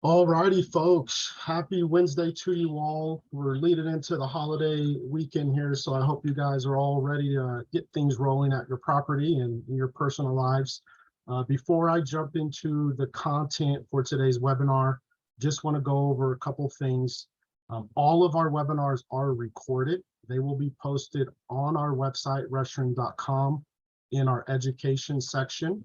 All righty, folks. Happy Wednesday to you all. We're leading into the holiday weekend here, so I hope you guys are all ready to get things rolling at your property and in your personal lives. Before I jump into the content for today's webinar, just want to go over a couple things. All of our webinars are recorded. They will be posted on our website, rezstream.com, in our education section.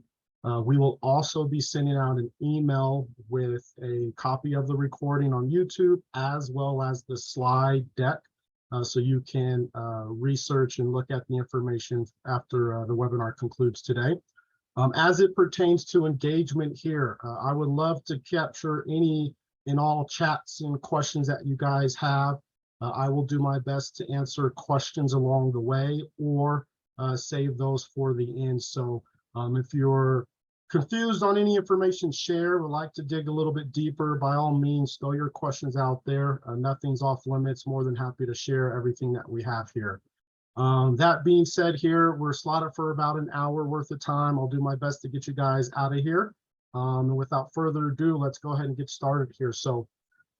We will also be sending out an email with a copy of the recording on YouTube, as well as the slide deck, so you can research and look at the information after the webinar concludes today. As it pertains to engagement here, I would love to capture any and all chats and questions that you guys have. I will do my best to answer questions along the way or save those for the end. So if you're confused on any information shared, would like to dig a little bit deeper, by all means, throw your questions out there. Nothing's off limits. More than happy to share everything that we have here. That being said, here we're slotted for about an hour worth of time. I'll do my best to get you guys out of here. And without further ado, let's go ahead and get started here. So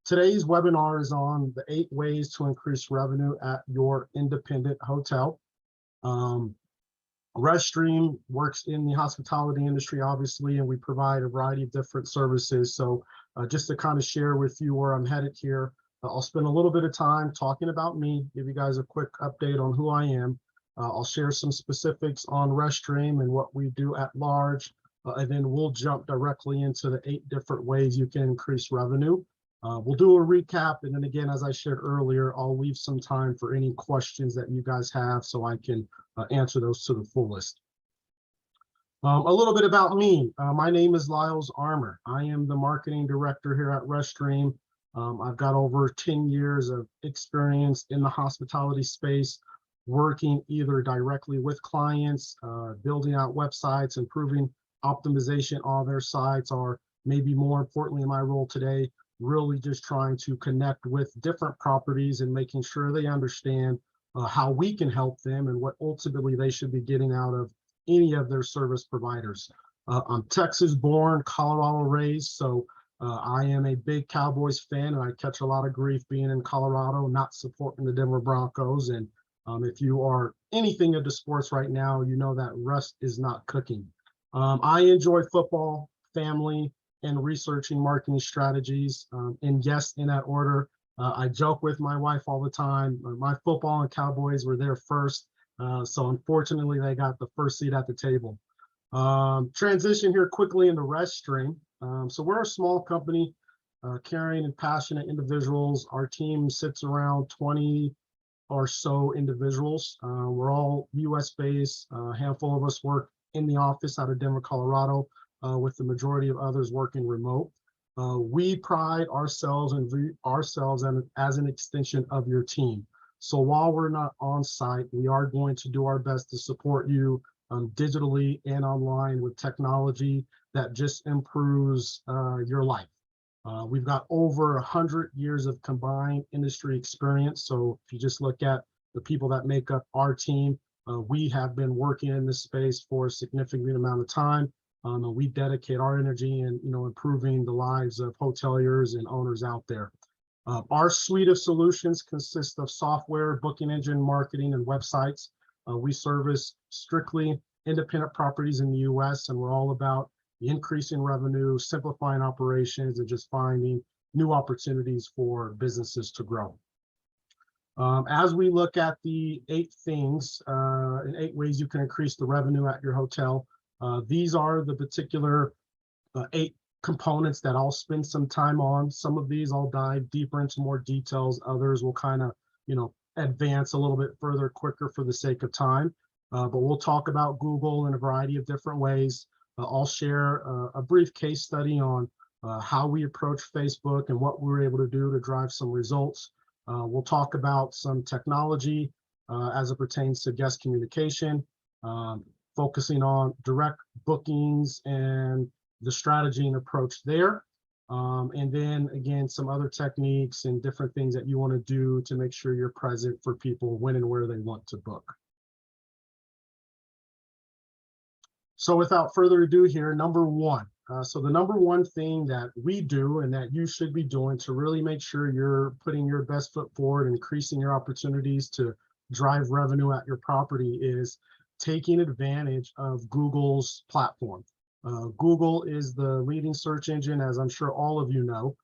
today's webinar is on the 8 ways to increase revenue at your independent hotel. rezStream works in the hospitality industry, obviously, and we provide a variety of different services. So just to kind of share with you where I'm headed here, I'll spend a little bit of time talking about me, give you guys a quick update on who I am. I'll share some specifics on rezStream and what we do at large, and then we'll jump directly into the 8 different ways you can increase revenue. We'll do a recap, and then again, as I shared earlier, I'll leave some time for any questions that you guys have so I can answer those to the fullest. A little bit about me. My name is Lyles Armour. I am the marketing director here at rezStream. I've got over 10 years of experience in the hospitality space, working either directly with clients, building out websites, improving optimization on their sites, or maybe more importantly in my role today, really just trying to connect with different properties and making sure they understand how we can help them and what ultimately they should be getting out of any of their service providers. I'm Texas born, Colorado raised, so I am a big Cowboys fan, and I catch a lot of grief being in Colorado, not supporting the Denver Broncos. And if you are anything into sports right now, you know that rust is not cooking. I enjoy football, family, and researching marketing strategies. And yes, in that order, I joke with my wife all the time. My football and Cowboys were there first. So unfortunately, they got the first seat at the table. Transition here quickly into rezStream. So we're a small company, caring and passionate individuals. Our team sits around 20 or so individuals. We're all US based. A handful of us work in the office out of Denver, Colorado, with the majority of others working remote. We pride ourselves and view ourselves as an extension of your team. So while we're not on site, we are going to do our best to support you digitally and online with technology that just improves your life. We've got over 100 years of combined industry experience. So if you just look at the people that make up our team, we have been working in this space for a significant amount of time. And we dedicate our energy in improving the lives of hoteliers and owners out there. Our suite of solutions consists of software, booking engine, marketing, and websites. We service strictly independent properties in the US, and we're all about increasing revenue, simplifying operations, and just finding new opportunities for businesses to grow. As we look at the 8 things and 8 ways you can increase the revenue at your hotel, these are the particular 8 components that I'll spend some time on. Some of these I'll dive deeper into more details. Others will kind of, advance a little bit further quicker for the sake of time. But we'll talk about Google in a variety of different ways. I'll share a brief case study on how we approach Facebook and what we were able to do to drive some results. We'll talk about some technology as it pertains to guest communication, focusing on direct bookings and the strategy and approach there. And then again, some other techniques and different things that you want to do to make sure you're present for people when and where they want to book. So without further ado here, number 1, So the number one thing that we do and that you should be doing to really make sure you're putting your best foot forward, increasing your opportunities to drive revenue at your property, is taking advantage of Google's platform. Google is the leading search engine, as I'm sure all of you know.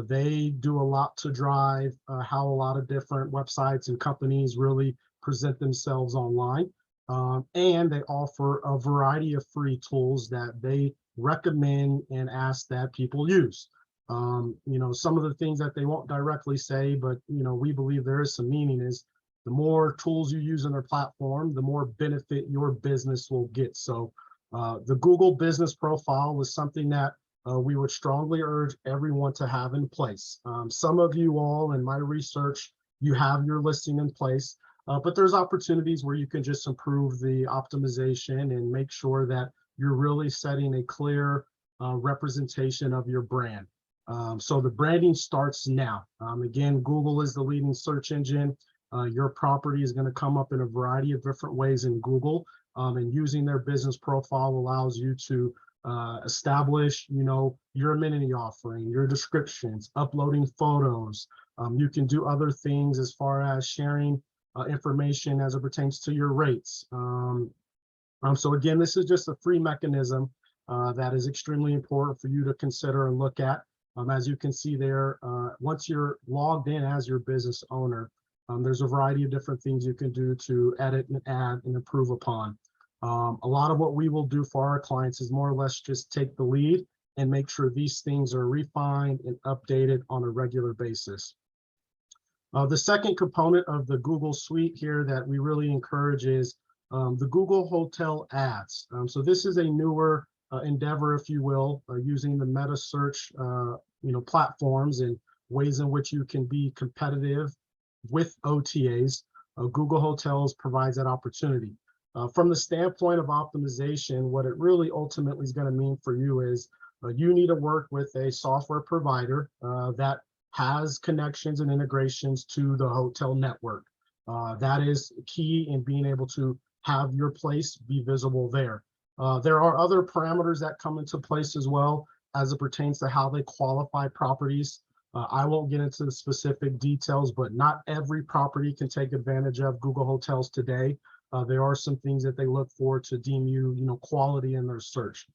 They do a lot to drive how a lot of different websites and companies really present themselves online. And they offer a variety of free tools that they recommend and ask that people use. Some of the things that they won't directly say, but we believe there is some meaning, is the more tools you use in their platform, the more benefit your business will get. So the Google business profile was something that we would strongly urge everyone to have in place. Some of you all, in my research, you have your listing in place, but there's opportunities where you can just improve the optimization and make sure that you're really setting a clear representation of your brand. So the branding starts now. Again, Google is the leading search engine. Your property is going to come up in a variety of different ways in Google, and using their business profile allows you to establish, your amenity offering, your descriptions, uploading photos. You can do other things as far as sharing information as it pertains to your rates. So again, this is just a free mechanism that is extremely important for you to consider and look at. As you can see there, once you're logged in as your business owner, there's a variety of different things you can do to edit and add and improve upon. A lot of what we will do for our clients is more or less just take the lead and make sure these things are refined and updated on a regular basis. The second component of the Google suite here that we really encourage is the Google Hotel Ads. So this is a newer endeavor, if you will, using the meta search platforms and ways in which you can be competitive with OTAs. Google Hotels provides that opportunity. From the standpoint of optimization, what it really ultimately is going to mean for you is you need to work with a software provider that has connections and integrations to the hotel network. That is key in being able to have your place be visible there. There are other parameters that come into place as well as it pertains to how they qualify properties. I won't get into the specific details, but not every property can take advantage of Google Hotels today. There are some things that they look for to deem you, quality in their search.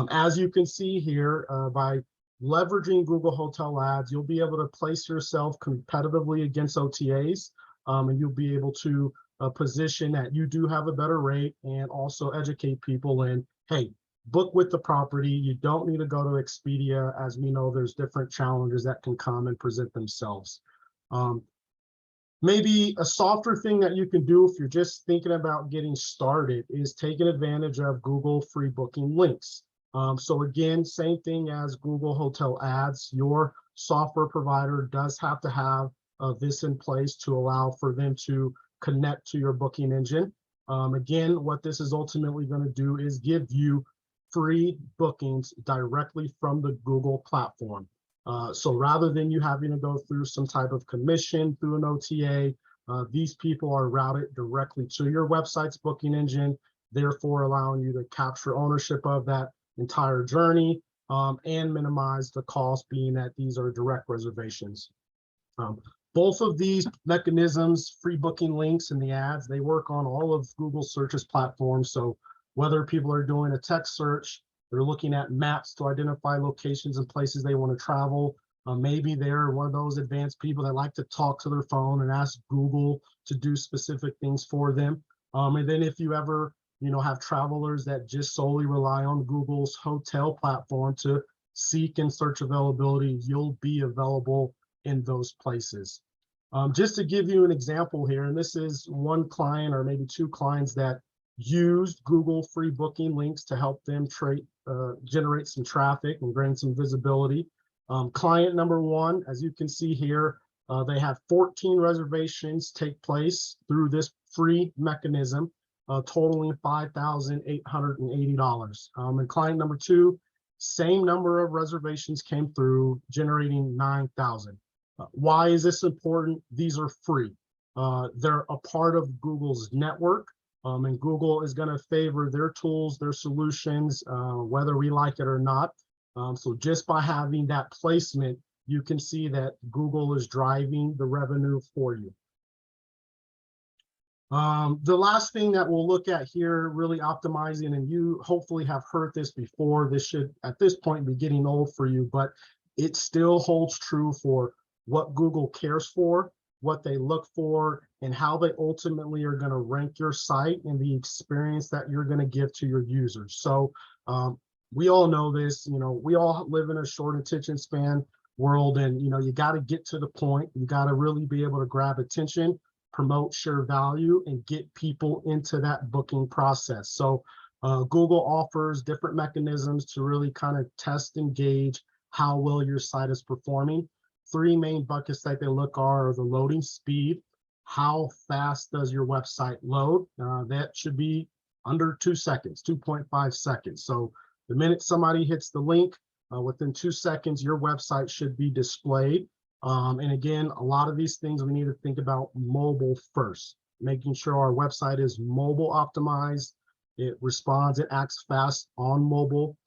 As you can see here, by leveraging Google Hotel Ads, you'll be able to place yourself competitively against OTAs, and you'll be able to position that you do have a better rate and also educate people in, hey, book with the property. You don't need to go to Expedia. As we know, there's different challenges that can come and present themselves. Maybe a softer thing that you can do if you're just thinking about getting started is taking advantage of Google free booking links. So again, same thing as Google Hotel Ads, your software provider does have to have this in place to allow for them to connect to your booking engine. Again, what this is ultimately going to do is give you free bookings directly from the Google platform. So rather than you having to go through some type of commission through an OTA, these people are routed directly to your website's booking engine, therefore allowing you to capture ownership of that entire journey and minimize the cost, being that these are direct reservations. Both of these mechanisms, free booking links and the ads, they work on all of Google Search's platforms. So whether people are doing a text search, they're looking at maps to identify locations and places they want to travel. Maybe they're one of those advanced people that like to talk to their phone and ask Google to do specific things for them. And then if you ever, have travelers that just solely rely on Google's hotel platform to seek and search availability, you'll be available in those places. Just to give you an example here, and this is one client or maybe two clients that used Google free booking links to help them generate some traffic and bring some visibility. Client number one, as you can see here, they have 14 reservations take place through this free mechanism, totaling $5,880. And client number two, same number of reservations came through, generating $9,000. Why is this important? These are free. They're a part of Google's network. And Google is going to favor their tools, their solutions, whether we like it or not. So just by having that placement, you can see that Google is driving the revenue for you. The last thing that we'll look at here, really optimizing, and you hopefully have heard this before, this should at this point be getting old for you, but it still holds true for what Google cares for, what they look for, and how they ultimately are going to rank your site and the experience that you're going to give to your users. So we all know this, we all live in a short attention span world, and you got to get to the point. You got to really be able to grab attention, promote, share value, and get people into that booking process. So Google offers different mechanisms to really kind of test and gauge how well your site is performing. Three main buckets that they look are the loading speed. How fast does your website load? That should be under 2 seconds, 2.5 seconds. So the minute somebody hits the link, within 2 seconds, your website should be displayed. And again, a lot of these things we need to think about mobile first, making sure our website is mobile optimized. It responds, it acts fast on mobile.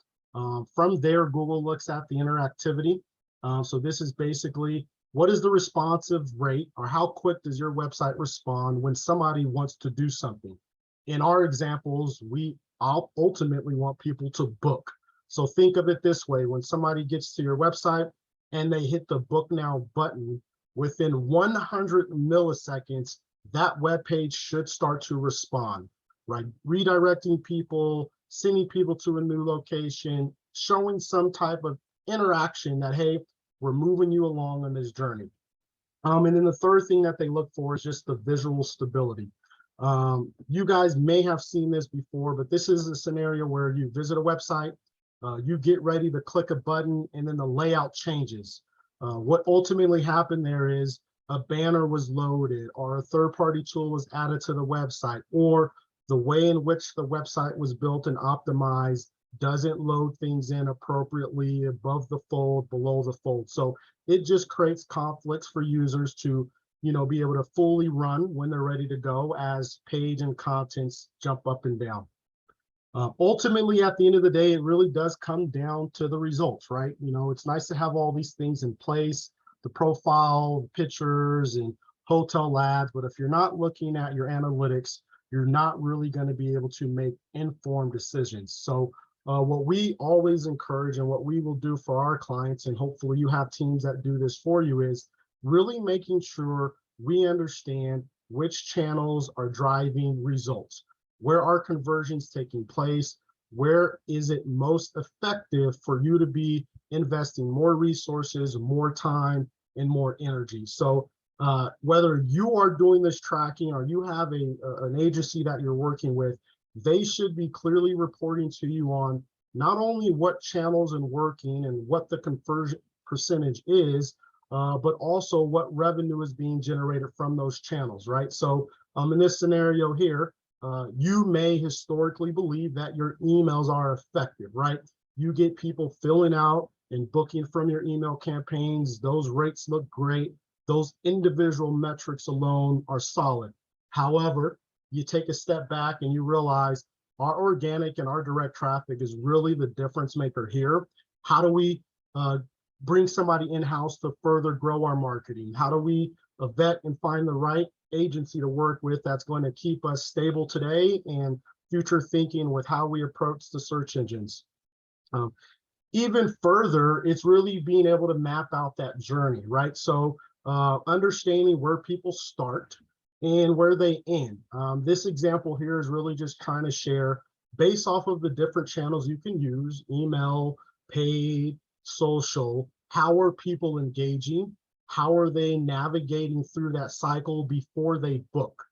From there, Google looks at the interactivity. So this is basically, what is the responsive rate, or how quick does your website respond when somebody wants to do something? In our examples, we ultimately want people to book. So think of it this way: when somebody gets to your website and they hit the book now button, within 100 milliseconds, that web page should start to respond, right? Redirecting people, sending people to a new location, showing some type of interaction that, hey, we're moving you along on this journey. And then the third thing that they look for is just the visual stability. You guys may have seen this before, but this is a scenario where you visit a website, you get ready to click a button, and then the layout changes. What ultimately happened there is a banner was loaded, or a third-party tool was added to the website, or the way in which the website was built and optimized doesn't load things in appropriately above the fold, below the fold. So it just creates conflicts for users to be able to fully run when they're ready to go as page and contents jump up and down. Ultimately, at the end of the day, it really does come down to the results, right? It's nice to have all these things in place, the profile, the pictures, and hotel labs, but if you're not looking at your analytics, you're not really going to be able to make informed decisions. So what we always encourage, and what we will do for our clients, and hopefully you have teams that do this for you, is really making sure we understand which channels are driving results. Where are conversions taking place? Where is it most effective for you to be investing more resources, more time, and more energy? So whether you are doing this tracking or you have an agency that you're working with, they should be clearly reporting to you on not only what channels are working and what the conversion percentage is, but also what revenue is being generated from those channels, right? So in this scenario here, you may historically believe that your emails are effective, right? You get people filling out and booking from your email campaigns. Those rates look great. Those individual metrics alone are solid. However, you take a step back and you realize our organic and our direct traffic is really the difference maker here. How do we bring somebody in-house to further grow our marketing? How do we vet and find the right agency to work with that's going to keep us stable today and future thinking with how we approach the search engines? Even further, it's really being able to map out that journey, right? So understanding where people start and where they end. This example here is really just trying to share, based off of the different channels you can use, email, paid, social, how are people engaging? How are they navigating through that cycle before they book?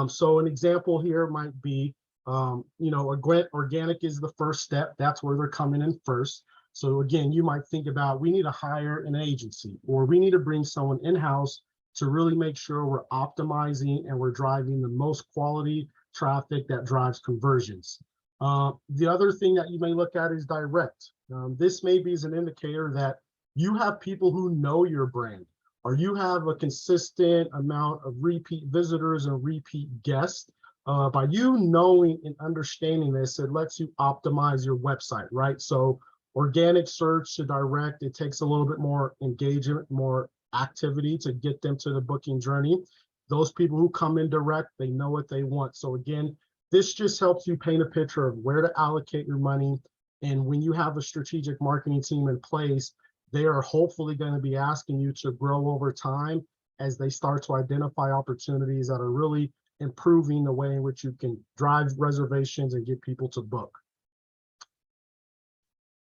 So an example here might be, organic is the first step. That's where they're coming in first. So again, you might think about, we need to hire an agency, or we need to bring someone in-house to really make sure we're optimizing and we're driving the most quality traffic that drives conversions. The other thing that you may look at is direct. This maybe is an indicator that you have people who know your brand, or you have a consistent amount of repeat visitors and repeat guests. By you knowing and understanding this, it lets you optimize your website, right? So Organic search to direct, it takes a little bit more engagement, more activity to get them to the booking journey. Those people who come in direct, they know what they want. So again, this just helps you paint a picture of where to allocate your money. And when you have a strategic marketing team in place, they are hopefully going to be asking you to grow over time as they start to identify opportunities that are really improving the way in which you can drive reservations and get people to book.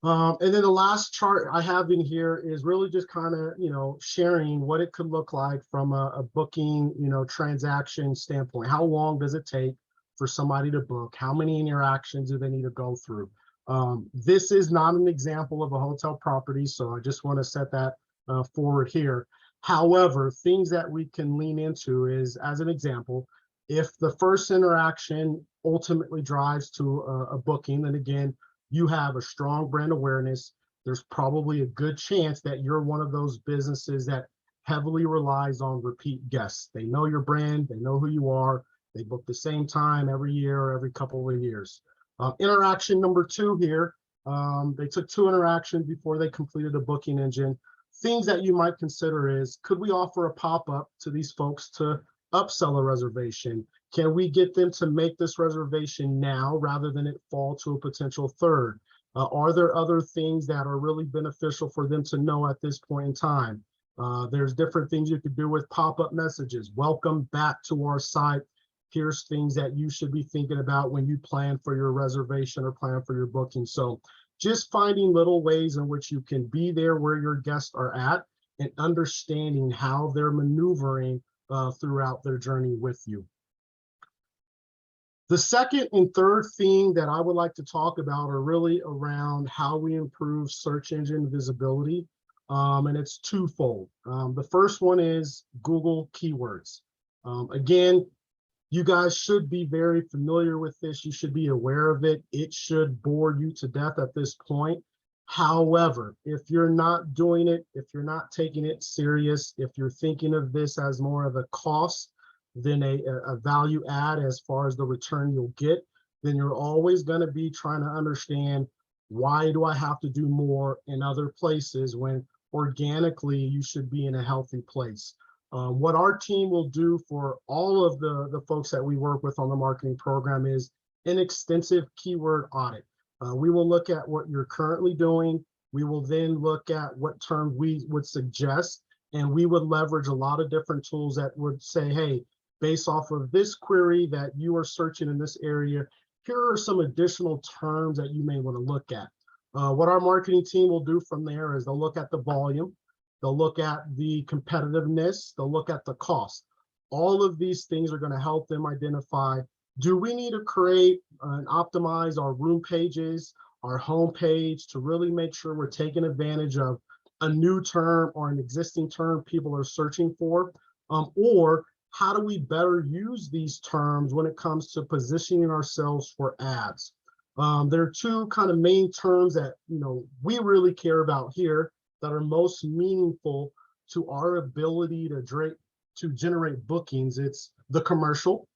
And then the last chart I have in here is really just kind of, sharing what it could look like from a booking, transaction standpoint. How long does it take for somebody to book? How many interactions do they need to go through? This is not an example of a hotel property, so I just want to set that forward here. However, things that we can lean into is, as an example, if the first interaction ultimately drives to a booking, then again, you have a strong brand awareness. There's probably a good chance that you're one of those businesses that heavily relies on repeat guests. They know your brand, they know who you are, they book the same time every year or every couple of years. Interaction number 2 here, they took 2 interactions before they completed a booking engine. Things that you might consider is, could we offer a pop-up to these folks to upsell a reservation? Can we get them to make this reservation now rather than it fall to a potential third? Are there other things that are really beneficial for them to know at this point in time? There's different things you could do with pop-up messages. Welcome back to our site. Here's things that you should be thinking about when you plan for your reservation or plan for your booking. So just finding little ways in which you can be there where your guests are at and understanding how they're maneuvering throughout their journey with you. The second and third thing that I would like to talk about are really around how we improve search engine visibility, and it's twofold. The first one is Google keywords. Again, you guys should be very familiar with this. You should be aware of it. It should bore you to death at this point. However, if you're not doing it, if you're not taking it serious, if you're thinking of this as more of a cost than a value add as far as the return you'll get, then you're always going to be trying to understand, why do I have to do more in other places when organically you should be in a healthy place? What our team will do for all of the folks that we work with on the marketing program is an extensive keyword audit. We will look at what you're currently doing. We will then look at what terms we would suggest, and we would leverage a lot of different tools that would say, hey, based off of this query that you are searching in this area, here are some additional terms that you may want to look at. What our marketing team will do from there is they'll look at the volume, they'll look at the competitiveness, they'll look at the cost. All of these things are going to help them identify, do we need to create and optimize our room pages, our home page, to really make sure we're taking advantage of a new term or an existing term people are searching for? Or how do we better use these terms when it comes to positioning ourselves for ads? There are 2 kind of main terms that we really care about here that are most meaningful to our ability to generate bookings. It's the commercial.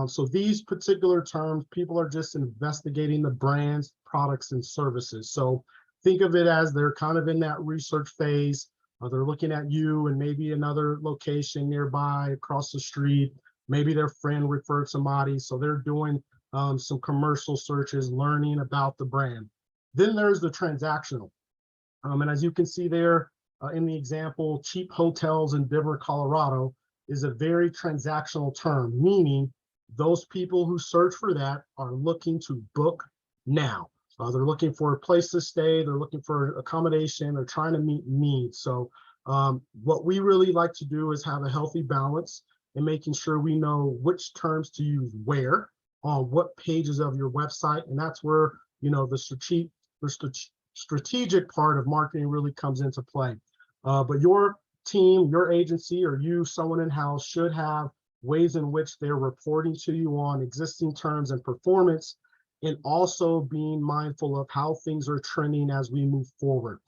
So these particular terms, people are just investigating the brands, products, and services. So think of it as they're kind of in that research phase. They're looking at you and maybe another location nearby across the street. Maybe their friend referred somebody. So they're doing some commercial searches, learning about the brand. Then there's the transactional. And as you can see there in the example, cheap hotels in Denver, Colorado is a very transactional term, meaning those people who search for that are looking to book now. They're looking for a place to stay, they're looking for accommodation, they're trying to meet needs. So what we really like to do is have a healthy balance in making sure we know which terms to use where, on what pages of your website. And that's where the strategic part of marketing really comes into play. But your team, your agency, or you, someone in-house, should have ways in which they're reporting to you on existing terms and performance, and also being mindful of how things are trending as we move forward.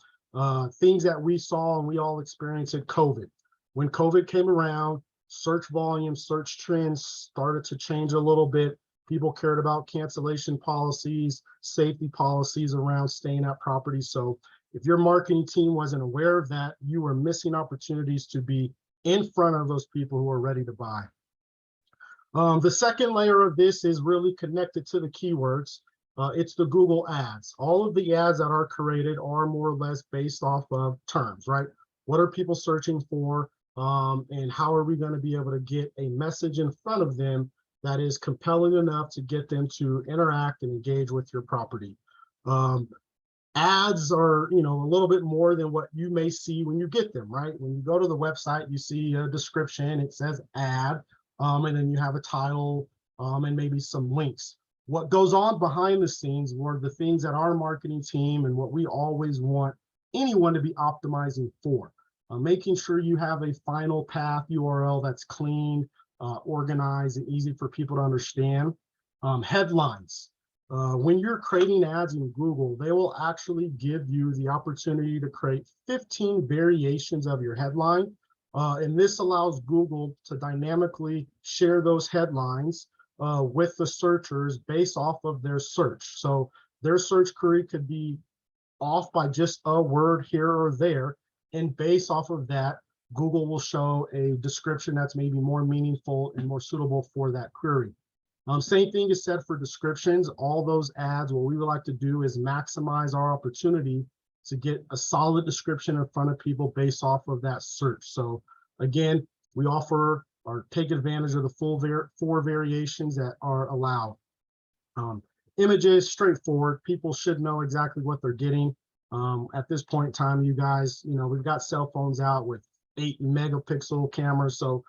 Things that we saw and we all experienced at COVID. When COVID came around, search volume, search trends started to change a little bit. People cared about cancellation policies, safety policies around staying at properties. So if your marketing team wasn't aware of that, you were missing opportunities to be in front of those people who are ready to buy. The second layer of this is really connected to the keywords. It's the Google ads. All of the ads that are created are more or less based off of terms, right? What are people searching for? And how are we going to be able to get a message in front of them that is compelling enough to get them to interact and engage with your property? Ads are, a little bit more than what you may see when you get them, right? When you go to the website, you see a description, it says ad, and then you have a title, and maybe some links. What goes on behind the scenes were the things that our marketing team and what we always want anyone to be optimizing for. Making sure you have a final path URL that's clean, organized, and easy for people to understand. Headlines. When you're creating ads in Google, they will actually give you the opportunity to create 15 variations of your headline. And this allows Google to dynamically share those headlines with the searchers based off of their search. So their search query could be off by just a word here or there. And based off of that, Google will show a description that's maybe more meaningful and more suitable for that query. Same thing is said for descriptions. All those ads, what we would like to do is maximize our opportunity to get a solid description in front of people based off of that search. So again, we offer or take advantage of the full 4 variations that are allowed. Images, straightforward. People should know exactly what they're getting. At this point in time, you guys, we've got cell phones out with 8 megapixel cameras. So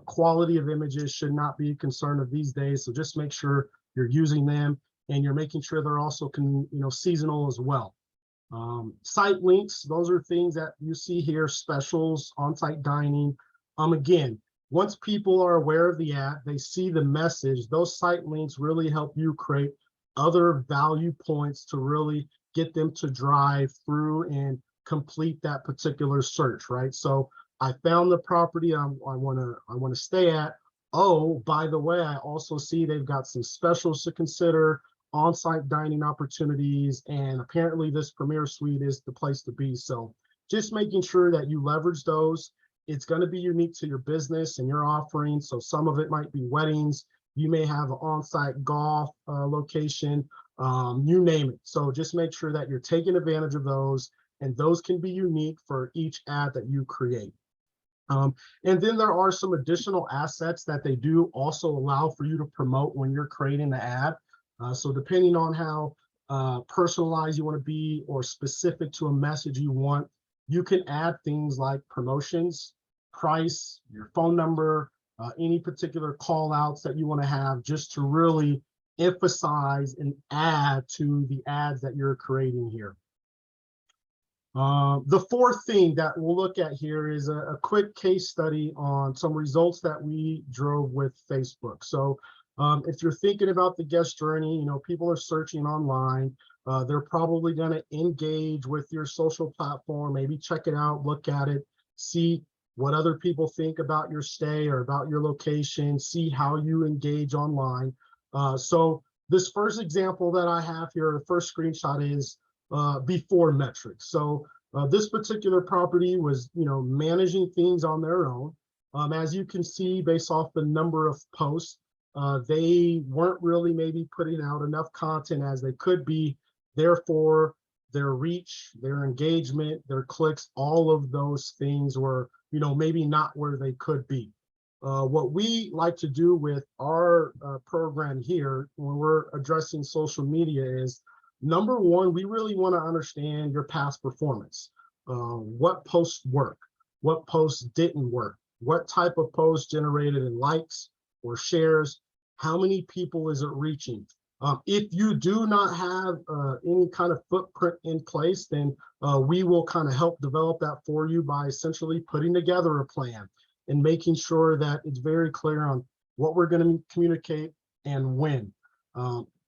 quality of images should not be a concern of these days. So just make sure you're using them and you're making sure they're also seasonal as well. Site links, those are things that you see here, specials, on-site dining. Again, once people are aware of the ad, they see the message, those site links really help you create other value points to really get them to drive through and complete that particular search, right? So I found the property I want to stay at. Oh, by the way, I also see they've got some specials to consider, on-site dining opportunities, and apparently this Premier Suite is the place to be. So just making sure that you leverage those. It's going to be unique to your business and your offering. So some of it might be weddings. You may have an on-site golf location, you name it. So just make sure that you're taking advantage of those, and those can be unique for each ad that you create. And then there are some additional assets that they do also allow for you to promote when you're creating the ad. So depending on how personalized you want to be or specific to a message you want, you can add things like promotions, price, your phone number, any particular call outs that you want to have just to really emphasize and add to the ads that you're creating here. The fourth thing that we'll look at here is a quick case study on some results that we drove with Facebook. So if you're thinking about the guest journey, people are searching online. They're probably going to engage with your social platform, maybe check it out, look at it, see what other people think about your stay or about your location, see how you engage online. So this first example that I have here, the first screenshot is before metrics. So this particular property was, managing things on their own. As you can see, based off the number of posts, they weren't really maybe putting out enough content as they could be. Therefore, their reach, their engagement, their clicks, all of those things were, maybe not where they could be. What we like to do with our program here when we're addressing social media is, number one, we really want to understand your past performance. What posts work? What posts didn't work? What type of posts generated in likes or shares? How many people is it reaching? If you do not have any kind of footprint in place, then we will kind of help develop that for you by essentially putting together a plan and making sure that it's very clear on what we're going to communicate and when.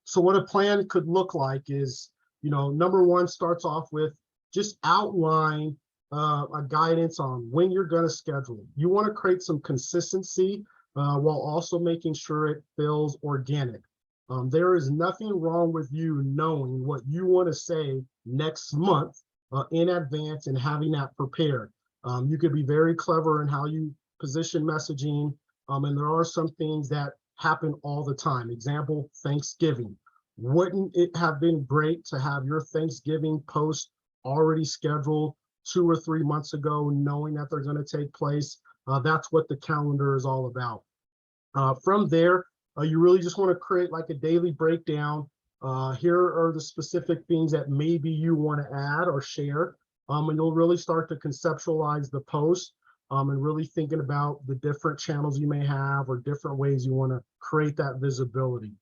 So what a plan could look like is, number one starts off with just outline a guidance on when you're going to schedule. You want to create some consistency while also making sure it feels organic. There is nothing wrong with you knowing what you want to say next month in advance and having that prepared. You could be very clever in how you position messaging, and there are some things that happen all the time. Example, Thanksgiving. Wouldn't it have been great to have your Thanksgiving post already scheduled 2 or 3 months ago, knowing that they're going to take place? That's what the calendar is all about. From there, you really just want to create like a daily breakdown. Here are the specific things that maybe you want to add or share. And you'll really start to conceptualize the post and really thinking about the different channels you may have or different ways you want to create that visibility.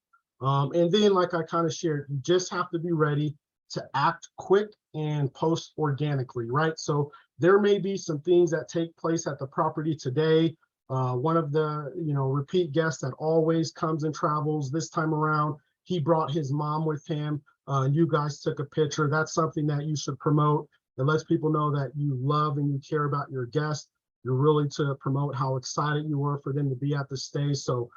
And then, like I kind of shared, you just have to be ready to act quick and post organically, right? So there may be some things that take place at the property today. One of the repeat guests that always comes and travels, this time around, he brought his mom with him, and you guys took a picture. That's something that you should promote. It lets people know that you love and you care about your guests. You're really to promote how excited you were for them to be at the stay. So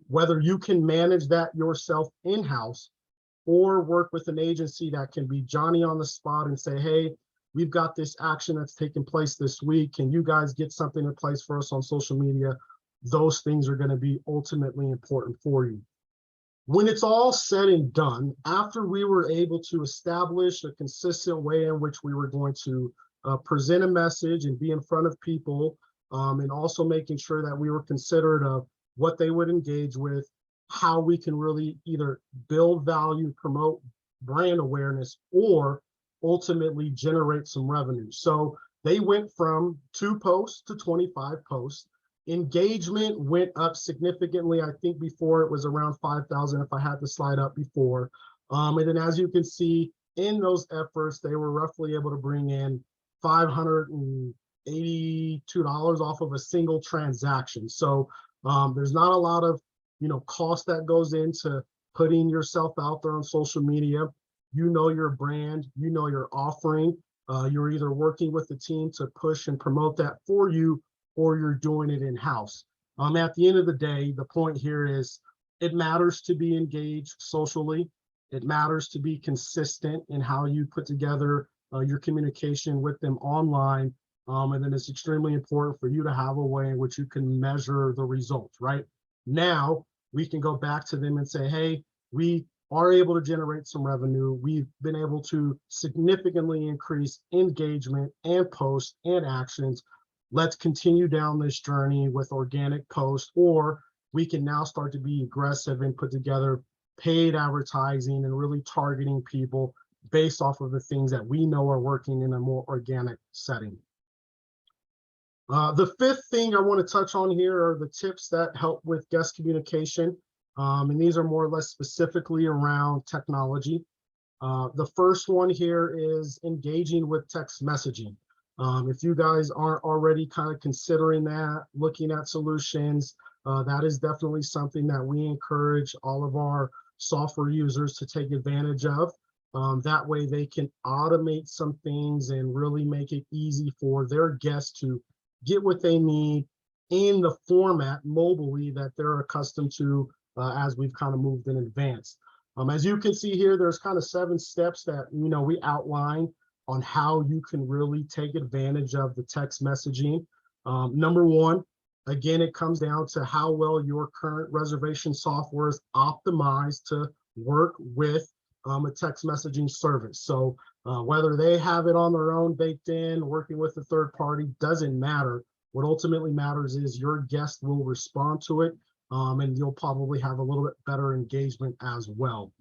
whether you can manage that yourself in-house or work with an agency that can be Johnny on the spot and say, hey, we've got this action that's taking place this week. Can you guys get something in place for us on social media? Those things are going to be ultimately important for you. When it's all said and done, after we were able to establish a consistent way in which we were going to present a message and be in front of people, and also making sure that we were considerate of what they would engage with, how we can really either build value, promote brand awareness, or ultimately generate some revenue. So they went from 2 posts to 25 posts. Engagement went up significantly. I think before it was around 5,000 if I had the slide up before. And then as you can see in those efforts, they were roughly able to bring in $582 off of a single transaction. So there's not a lot of cost that goes into putting yourself out there on social media. You know your brand, you know your offering. You're either working with the team to push and promote that for you, or you're doing it in-house. At the end of the day, the point here is it matters to be engaged socially. It matters to be consistent in how you put together your communication with them online. And then it's extremely important for you to have a way in which you can measure the results, right? Now we can go back to them and say, hey, we are able to generate some revenue. We've been able to significantly increase engagement and posts and actions. Let's continue down this journey with organic posts, or we can now start to be aggressive and put together paid advertising and really targeting people based off of the things that we know are working in a more organic setting. The fifth thing I want to touch on here are the tips that help with guest communication. And these are more or less specifically around technology. The first one here is engaging with text messaging. If you guys aren't already kind of considering that, looking at solutions, that is definitely something that we encourage all of our software users to take advantage of. That way they can automate some things and really make it easy for their guests to get what they need in the format mobily that they're accustomed to as we've kind of moved in advance. As you can see here, there's kind of 7 steps that we outline on how you can really take advantage of the text messaging. Number 1, again, it comes down to how well your current reservation software is optimized to work with a text messaging service. So whether they have it on their own baked in, working with a third party, doesn't matter. What ultimately matters is your guest will respond to it, and you'll probably have a little bit better engagement as well.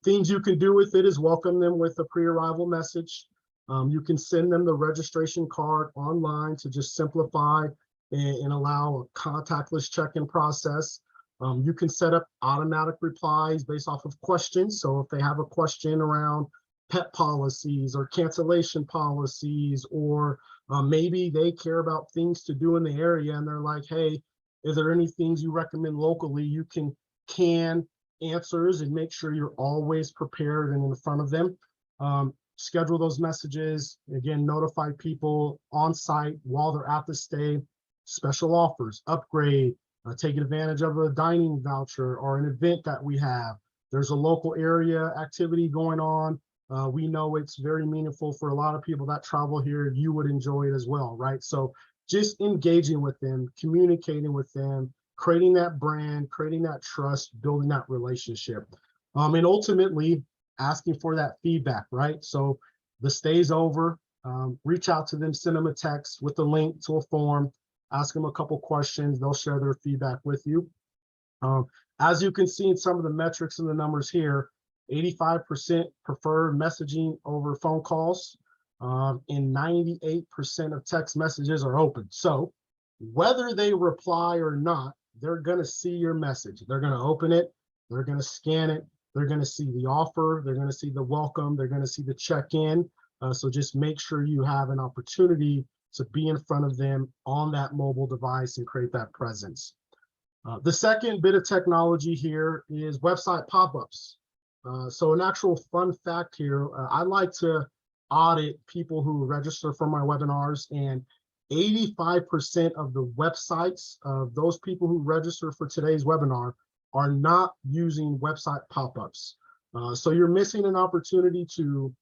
Things you can do with it is welcome them with a pre-arrival message. You can send them the registration card online to just simplify and allow a contactless check-in process. You can set up automatic replies based off of questions. So if they have a question around pet policies or cancellation policies, or maybe they care about things to do in the area and they're like, hey, is there any things you recommend locally? You can answers and make sure you're always prepared and in front of them. Schedule those messages. Again, notify people on site while they're at the stay. Special offers, upgrade, taking advantage of a dining voucher or an event that we have. There's a local area activity going on. We know it's very meaningful for a lot of people that travel here. You would enjoy it as well, right? So just engaging with them, communicating with them, creating that brand, creating that trust, building that relationship. And ultimately asking for that feedback, right? So the stay's over, reach out to them, send them a text with a link to a form, ask them a couple questions, they'll share their feedback with you. As you can see in some of the metrics and the numbers here, 85% prefer messaging over phone calls, and 98% of text messages are open. So whether they reply or not, they're gonna see your message. They're gonna open it, they're gonna scan it, they're gonna see the offer, they're gonna see the welcome, they're gonna see the check-in. So just make sure you have an opportunity to be in front of them on that mobile device and create that presence. The second bit of technology here is website pop-ups. So an actual fun fact here, I like to audit people who register for my webinars, and 85% of the websites of those people who register for today's webinar are not using website pop-ups. So you're missing an opportunity to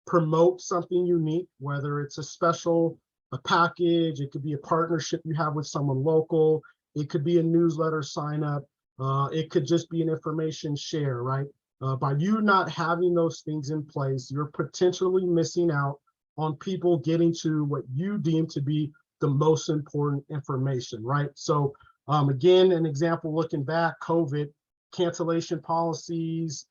promote something unique, whether it's a special, a package, it could be a partnership you have with someone local, it could be a newsletter sign up, it could just be an information share, right? By you not having those things in place, you're potentially missing out on people getting to what you deem to be the most important information, right? So again, an example looking back, COVID, cancellation policies,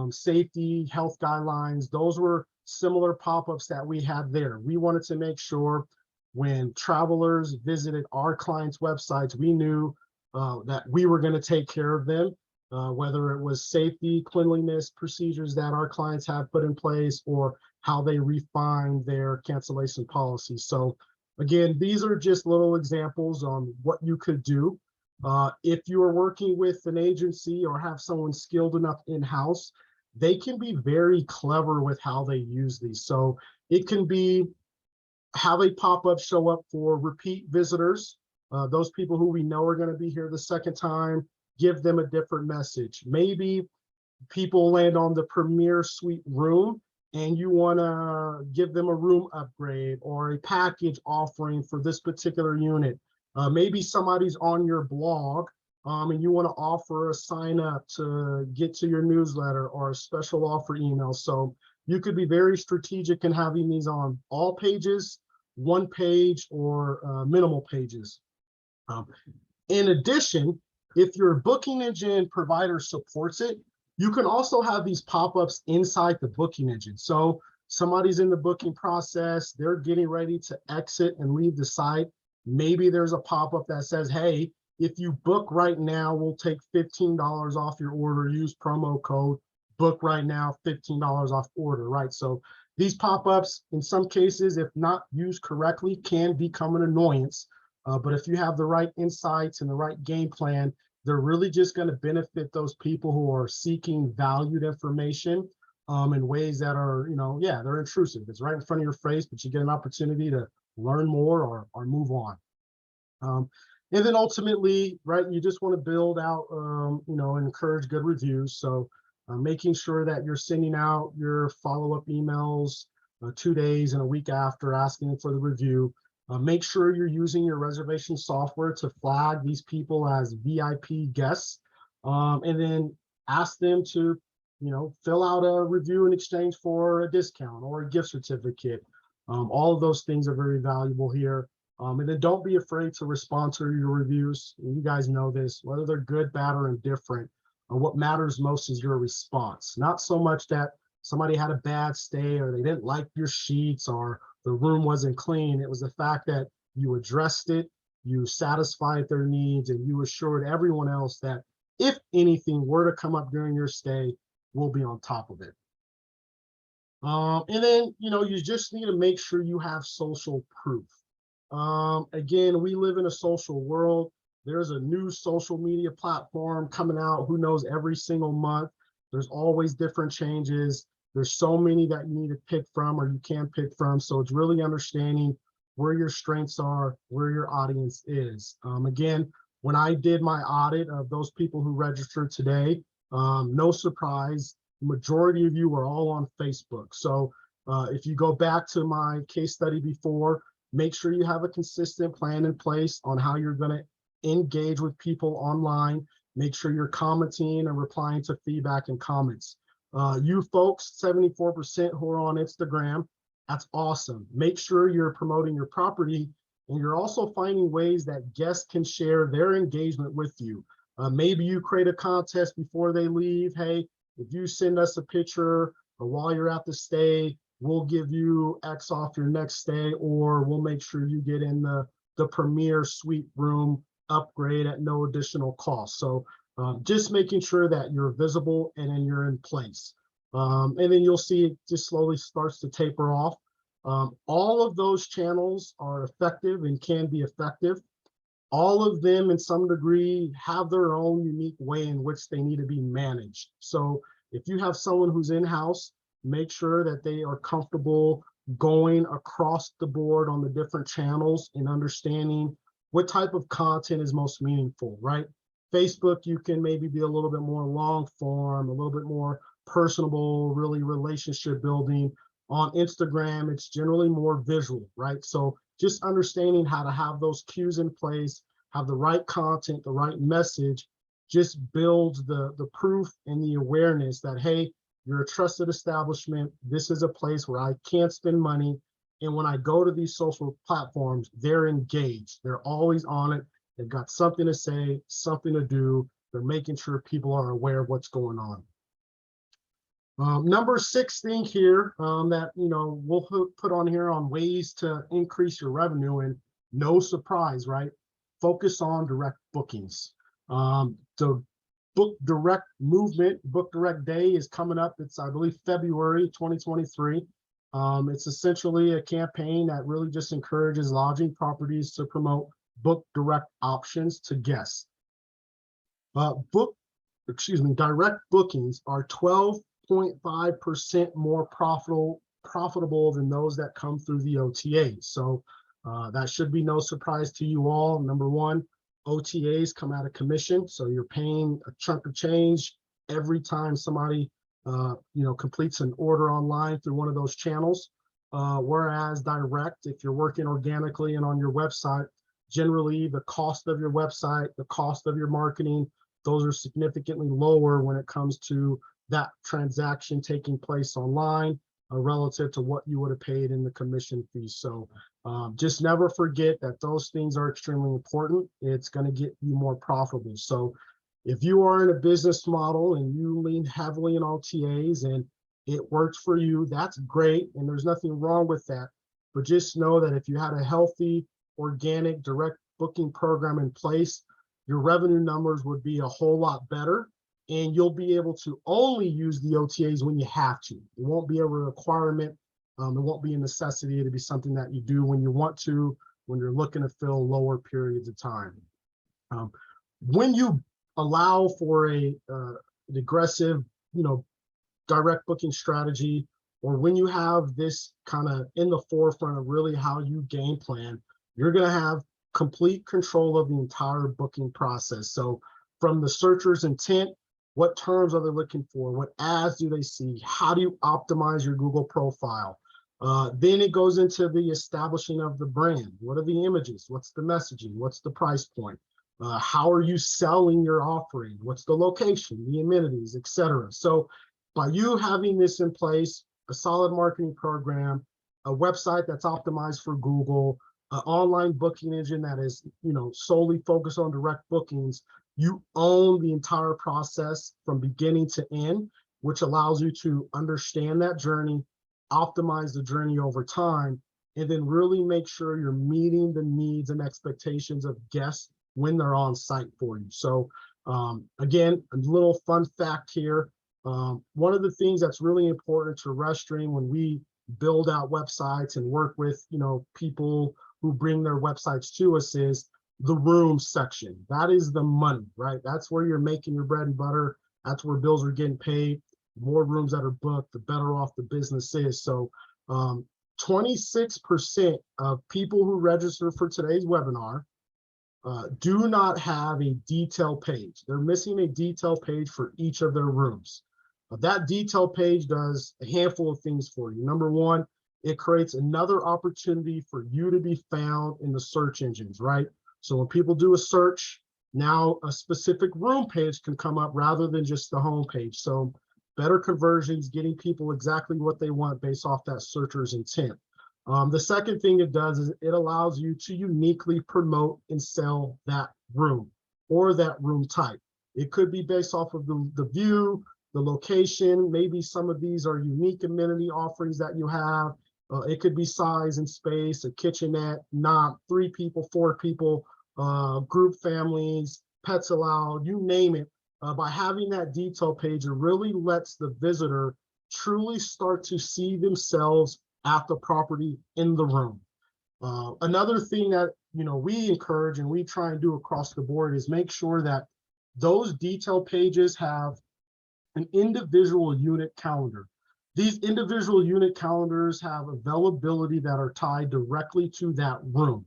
safety, health guidelines, those were similar pop-ups that we had there. We wanted to make sure when travelers visited our clients' websites, we knew that we were going to take care of them, whether it was safety, cleanliness procedures that our clients have put in place, or how they refine their cancellation policies. So again, these are just little examples on what you could do. If you are working with an agency or have someone skilled enough in-house, they can be very clever with how they use these. So it can be have a pop-up show up for repeat visitors, those people who we know are going to be here the second time, give them a different message. Maybe people land on the premier suite room and you want to give them a room upgrade or a package offering for this particular unit. Maybe somebody's on your blog and you want to offer a sign up to get to your newsletter or a special offer email. So you could be very strategic in having these on all pages, one page, or minimal pages. In addition, if your booking engine provider supports it, you can also have these pop-ups inside the booking engine. So somebody's in the booking process, they're getting ready to exit and leave the site. Maybe there's a pop-up that says, hey, if you book right now, we'll take $15 off your order. Use promo code book right now, $15 off order, right? So these pop-ups, in some cases, if not used correctly, can become an annoyance. But if you have the right insights and the right game plan, they're really just going to benefit those people who are seeking valued information in ways that are, yeah, they're intrusive. It's right in front of your face, but you get an opportunity to learn more or move on. And then ultimately, right, you just want to build out, and encourage good reviews. So making sure that you're sending out your follow-up emails 2 days and a week after, asking for the review. Make sure you're using your reservation software to flag these people as VIP guests, and then ask them to, fill out a review in exchange for a discount or a gift certificate. All of those things are very valuable here. And then don't be afraid to respond to your reviews. You guys know this, whether they're good, bad, or indifferent. What matters most is your response. Not so much that somebody had a bad stay or they didn't like your sheets or the room wasn't clean. It was the fact that you addressed it, you satisfied their needs, and you assured everyone else that if anything were to come up during your stay, we'll be on top of it. And then, you just need to make sure you have social proof. Again, we live in a social world. There's a new social media platform coming out, who knows, every single month. There's always different changes. There's so many that you need to pick from or you can pick from. So it's really understanding where your strengths are, where your audience is. Again, When I did my audit of those people who registered today, no surprise, majority of you are all on Facebook. So if you go back to my case study before, make sure you have a consistent plan in place on how you're going to engage with people online. Make sure you're commenting and replying to feedback and comments. You folks, 74% who are on Instagram, that's awesome. Make sure you're promoting your property, and you're also finding ways that guests can share their engagement with you. Maybe you create a contest before they leave. Hey, if you send us a picture while you're at the stay, we'll give you X off your next stay, or we'll make sure you get in the premier suite room upgrade at no additional cost. So just making sure that you're visible and then you're in place. And then you'll see it just slowly starts to taper off. All of those channels are effective and can be effective. All of them, in some degree, have their own unique way in which they need to be managed. So if you have someone who's in-house, make sure that they are comfortable going across the board on the different channels and understanding what type of content is most meaningful, right? Facebook, you can maybe be a little bit more long form, a little bit more personable, really relationship building. On Instagram, it's generally more visual, right? So just understanding how to have those cues in place, have the right content, the right message, just builds the proof and the awareness that, hey, you're a trusted establishment. This is a place where I can't spend money. And when I go to these social platforms, they're engaged. They're always on it. They've got something to say, something to do. They're making sure people are aware of what's going on. Number 6 thing here that we'll put on here on ways to increase your revenue, and no surprise, right? Focus on direct bookings. The Book Direct movement, Book Direct Day is coming up. It's, I believe, February 2023. It's essentially a campaign that really just encourages lodging properties to promote book direct options to guests. Direct bookings are 12.5% more profitable than those that come through the OTA. So that should be no surprise to you all. Number one, OTAs come out of commission, so you're paying a chunk of change every time somebody completes an order online through one of those channels. Whereas direct, if you're working organically and on your website, generally the cost of your website, the cost of your marketing, those are significantly lower when it comes to that transaction taking place online relative to what you would have paid in the commission fee. So just never forget that those things are extremely important. It's going to get you more profitable. So if you are in a business model and you lean heavily in OTAs and it works for you, that's great. And there's nothing wrong with that. But just know that if you had a healthy, organic, direct booking program in place, your revenue numbers would be a whole lot better. And you'll be able to only use the OTAs when you have to. It won't be a requirement. It won't be a necessity to be something that you do when you want to, when you're looking to fill lower periods of time. When you allow for an aggressive, direct booking strategy, or when you have this kind of in the forefront of really how you game plan, you're going to have complete control of the entire booking process. So from the searcher's intent, what terms are they looking for? What ads do they see? How do you optimize your Google profile? Then it goes into the establishing of the brand. What are the images? What's the messaging? What's the price point? How are you selling your offering? What's the location, the amenities, etc. So by you having this in place, a solid marketing program, a website that's optimized for Google, an online booking engine that is solely focused on direct bookings, you own the entire process from beginning to end, which allows you to understand that journey, optimize the journey over time, and then really make sure you're meeting the needs and expectations of guests when they're on site for you. So again, a little fun fact here. One of the things that's really important to rezStream when we build out websites and work with people who bring their websites to us is the room section. That is the money, right? That's where you're making your bread and butter. That's where bills are getting paid. The more rooms that are booked, the better off the business is. So 26% of people who register for today's webinar do not have a detail page. They're missing a detail page for each of their rooms. That detail page does a handful of things for you. Number one, it creates another opportunity for you to be found in the search engines, right? So when people do a search, now a specific room page can come up rather than just the home page. So better conversions, getting people exactly what they want based off that searcher's intent. The second thing it does is it allows you to uniquely promote and sell that room or that room type. It could be based off of the view, the location. Maybe some of these are unique amenity offerings that you have. It could be size and space, a kitchenette, not 3 people, 4 people, group families, pets allowed, you name it. By having that detail page, it really lets the visitor truly start to see themselves at the property in the room. Another thing that we encourage and we try and do across the board is make sure that those detail pages have an individual unit calendar. These individual unit calendars have availability that are tied directly to that room.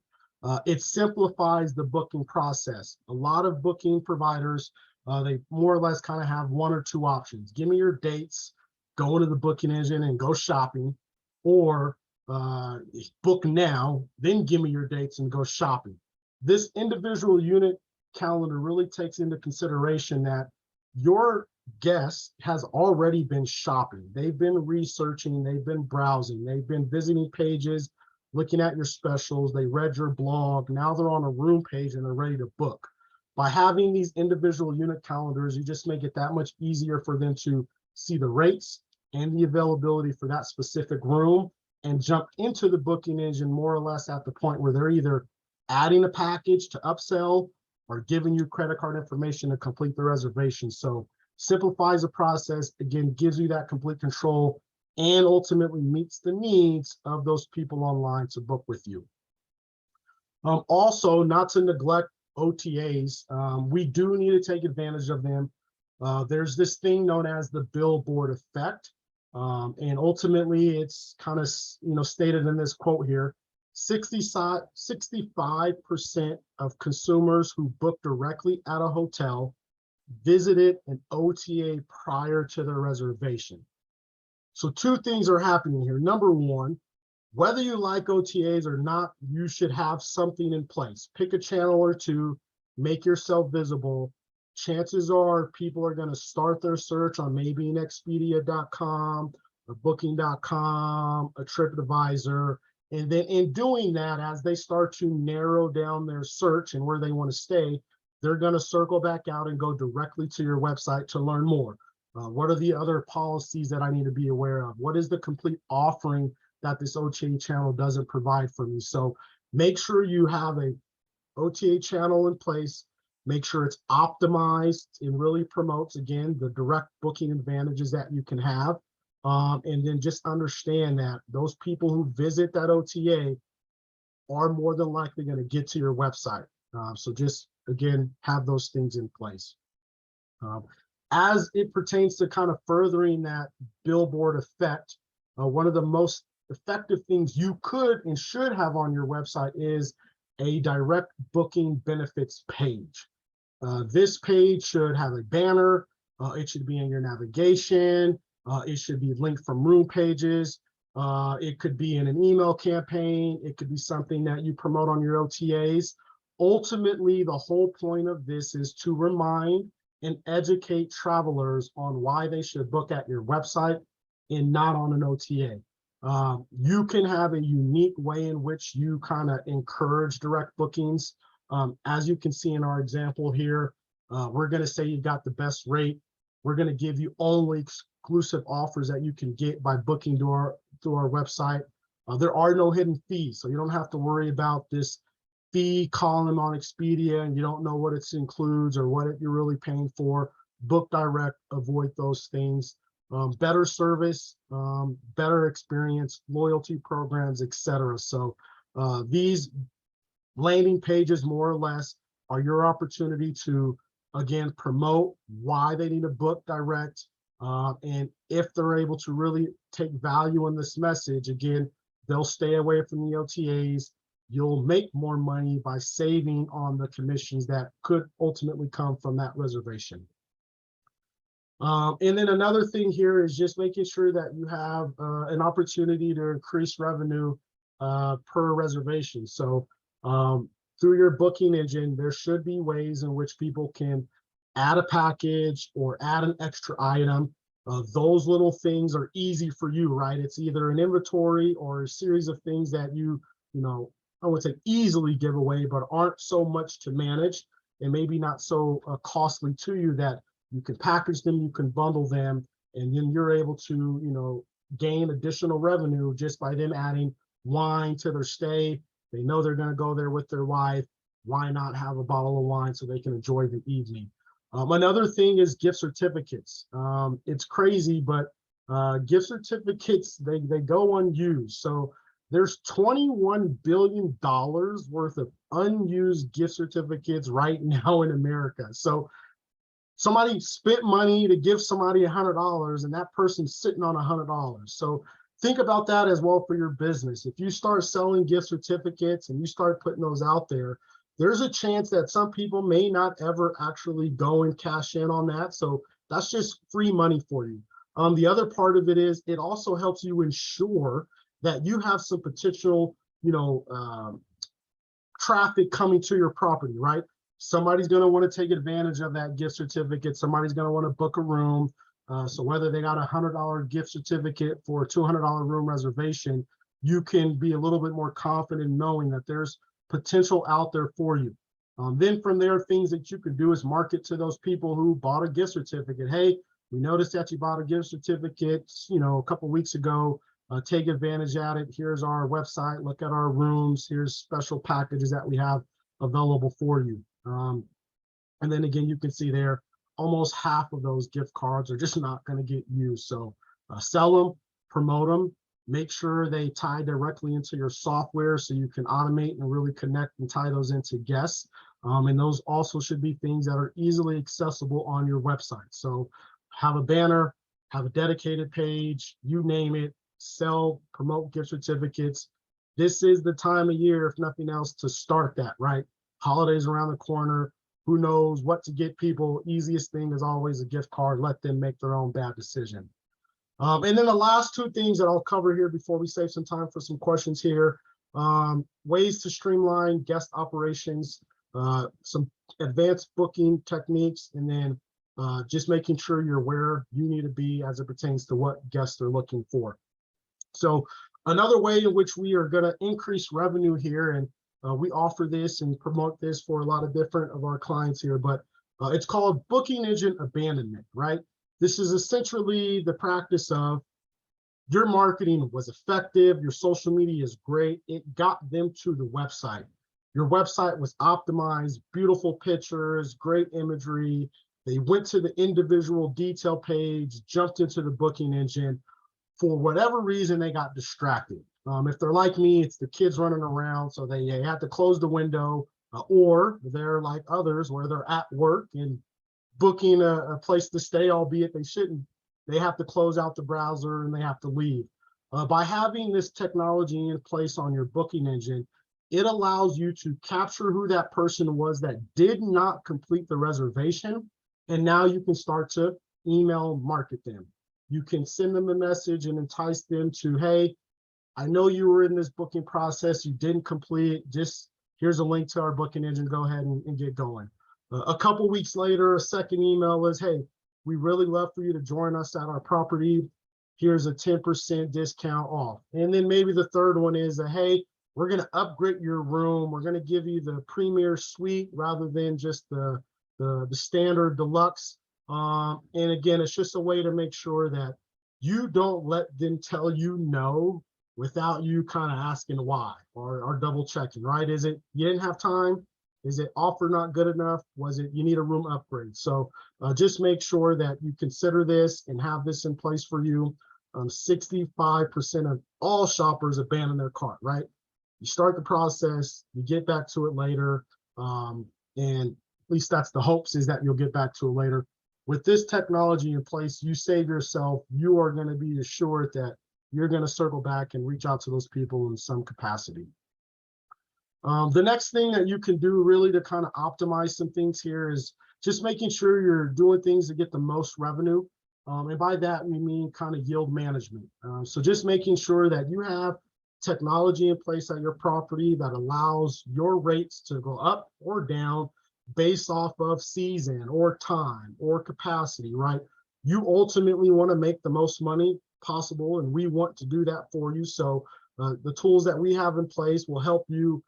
It simplifies the booking process. A lot of booking providers, they more or less kind of have 1 or 2 options. Give me your dates, go into the booking engine and go shopping, or book now, then give me your dates and go shopping. This individual unit calendar really takes into consideration that your guest has already been shopping. They've been researching, they've been browsing, they've been visiting pages, looking at your specials, they read your blog, now they're on a room page and they're ready to book. By having these individual unit calendars, you just make it that much easier for them to see the rates and the availability for that specific room and jump into the booking engine more or less at the point where they're either adding a package to upsell or giving you credit card information to complete the reservation. So simplifies the process, again, gives you that complete control and ultimately meets the needs of those people online to book with you. Also, not to neglect OTAs, we do need to take advantage of them. There's this thing known as the Billboard effect. And ultimately, it's kind of stated in this quote here, 65% of consumers who book directly at a hotel visited an OTA prior to their reservation. So 2 things are happening here. Number one, whether you like OTAs or not, you should have something in place. Pick a channel or 2, make yourself visible. Chances are people are going to start their search on maybe an Expedia.com, a Booking.com, a TripAdvisor. And then in doing that, as they start to narrow down their search and where they want to stay, they're going to circle back out and go directly to your website to learn more. What are the other policies that I need to be aware of? What is the complete offering that this OTA channel doesn't provide for me? So make sure you have a OTA channel in place. Make sure it's optimized and really promotes, again, the direct booking advantages that you can have. And then just understand that those people who visit that OTA are more than likely going to get to your website. So just, again, have those things in place. As it pertains to kind of furthering that Billboard effect, one of the most effective things you could and should have on your website is a direct booking benefits page. This page should have a banner. It should be in your navigation. It should be linked from room pages. It could be in an email campaign. It could be something that you promote on your OTAs. Ultimately, the whole point of this is to remind and educate travelers on why they should book at your website and not on an OTA. You can have a unique way in which you kind of encourage direct bookings. As you can see in our example here, we're going to say you got the best rate. We're going to give you only exclusive offers that you can get by booking through our website. There are no hidden fees, so you don't have to worry about this fee column on Expedia and you don't know what it includes or what you're really paying for. Book direct, avoid those things. Better service, better experience, loyalty programs, etc. So these landing pages, more or less, are your opportunity to, again, promote why they need to book direct. And if they're able to really take value in this message, again, they'll stay away from the OTAs. you'll make more money by saving on the commissions that could ultimately come from that reservation. And then another thing here is just making sure that you have an opportunity to increase revenue per reservation. So through your booking engine, there should be ways in which people can add a package or add an extra item. Those little things are easy for you, right? It's either an inventory or a series of things that you know, I would say easily give away, but aren't so much to manage and maybe not so costly to you that you can package them, you can bundle them, and then you're able to, gain additional revenue just by them adding wine to their stay. They know they're going to go there with their wife. Why not have a bottle of wine so they can enjoy the evening? Another thing is gift certificates. It's crazy, but gift certificates, they go unused. So there's $21 billion worth of unused gift certificates right now in America. So somebody spent money to give somebody $100 and that person's sitting on $100. So think about that as well for your business. If you start selling gift certificates and you start putting those out there, there's a chance that some people may not ever actually go and cash in on that. So that's just free money for you. The other part of it is it also helps you ensure that you have some potential, traffic coming to your property, right? Somebody's going to want to take advantage of that gift certificate. Somebody's going to want to book a room. So whether they got a $100 gift certificate for a $200 room reservation, you can be a little bit more confident knowing that there's potential out there for you. Then from there, things that you can do is market to those people who bought a gift certificate. Hey, we noticed that you bought a gift certificate, a couple weeks ago. Take advantage at it. Here's our website. Look at our rooms. Here's special packages that we have available for you. And then again, you can see there, almost half of those gift cards are just not going to get used. So sell them, promote them, make sure they tie directly into your software so you can automate and really connect and tie those into guests. And those also should be things that are easily accessible on your website. So have a banner, have a dedicated page, you name it, sell, promote gift certificates. This is the time of year, if nothing else, to start that, right? Holidays around the corner. Who knows what to get people? Easiest thing is always a gift card. Let them make their own bad decision. And then the last two things that I'll cover here before we save some time for some questions here. Ways to streamline guest operations, some advanced booking techniques, and then just making sure you're where you need to be as it pertains to what guests are looking for. So another way in which we are going to increase revenue here, and we offer this and promote this for a lot of different of our clients here, but it's called booking engine abandonment, right? This is essentially the practice of your marketing was effective, your social media is great, it got them to the website. Your website was optimized, beautiful pictures, great imagery. They went to the individual detail page, jumped into the booking engine. For whatever reason, they got distracted. If they're like me, it's the kids running around, so they have to close the window, or they're like others where they're at work and booking a place to stay, albeit they shouldn't. They have to close out the browser and they have to leave. By having this technology in place on your booking engine, it allows you to capture who that person was that did not complete the reservation, and now you can start to email market them. You can send them a message and entice them to, hey, I know you were in this booking process, you didn't complete, just here's a link to our booking engine, go ahead and get going. A couple weeks later, a second email is, hey, we really love for you to join us at our property. Here's a 10% discount off. And then maybe the third one is, hey, we're gonna upgrade your room. We're gonna give you the premier suite rather than just the standard deluxe. And again, it's just a way to make sure that you don't let them tell you no without you kind of asking why or double checking, right? Is it you didn't have time? Is it offer not good enough? Was it you need a room upgrade? So just make sure that you consider this and have this in place for you. 65% of all shoppers abandon their cart, right? You start the process, you get back to it later, and at least that's the hopes, is that you'll get back to it later. With this technology in place, you save yourself. You are going to be assured that you're going to circle back and reach out to those people in some capacity. The next thing that you can do really to kind of optimize some things here is just making sure you're doing things to get the most revenue. And by that, we mean kind of yield management. So just making sure that you have technology in place at your property that allows your rates to go up or down based off of season or time or capacity, right? You ultimately want to make the most money possible, and we want to do that for you. So the tools that we have in place will help you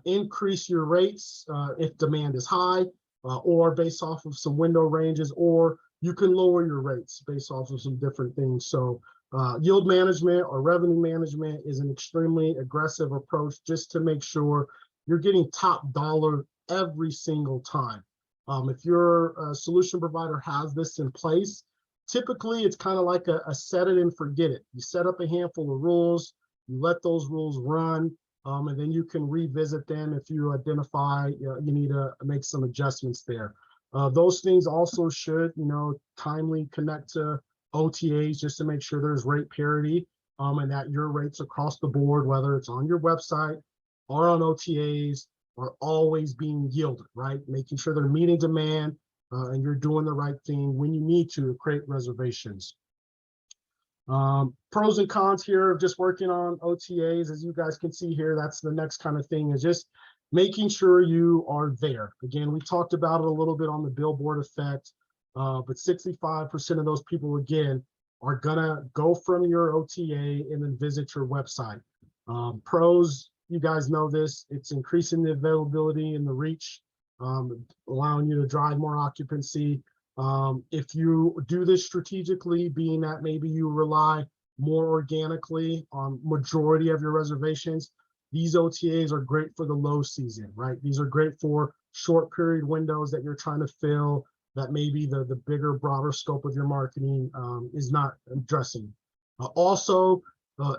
increase your rates if demand is high, or based off of some window ranges, or you can lower your rates based off of some different things. So yield management or revenue management is an extremely aggressive approach just to make sure you're getting top dollar every single time. If your solution provider has this in place, typically it's kind of like a set it and forget it. You set up a handful of rules, you let those rules run, and then you can revisit them if you identify you need to make some adjustments there. Those things also should, timely connect to OTAs just to make sure there's rate parity, and that your rates across the board, whether it's on your website or on OTAs, are always being yielded, right? Making sure they're meeting demand, and you're doing the right thing when you need to create reservations. Pros and cons here of just working on OTAs, as you guys can see here, that's the next kind of thing, is just making sure you are there. Again, we talked about it a little bit on the Billboard effect, but 65% of those people, again, are gonna go from your OTA and then visit your website. Pros, you guys know this, it's increasing the availability and the reach, allowing you to drive more occupancy. If you do this strategically, being that maybe you rely more organically on majority of your reservations, these OTAs are great for the low season, right? These are great for short period windows that you're trying to fill, that maybe the bigger, broader scope of your marketing is not addressing. Also,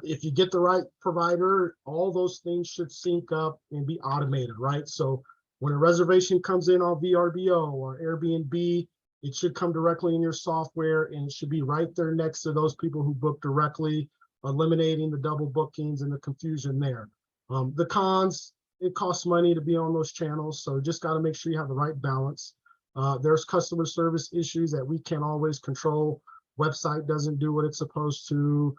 if you get the right provider, all those things should sync up and be automated, right? So when a reservation comes in on VRBO or Airbnb, it should come directly in your software, and it should be right there next to those people who book directly, eliminating the double bookings and the confusion there. The cons, it costs money to be on those channels, so just got to make sure you have the right balance. There's customer service issues that we can't always control. Website doesn't do what it's supposed to.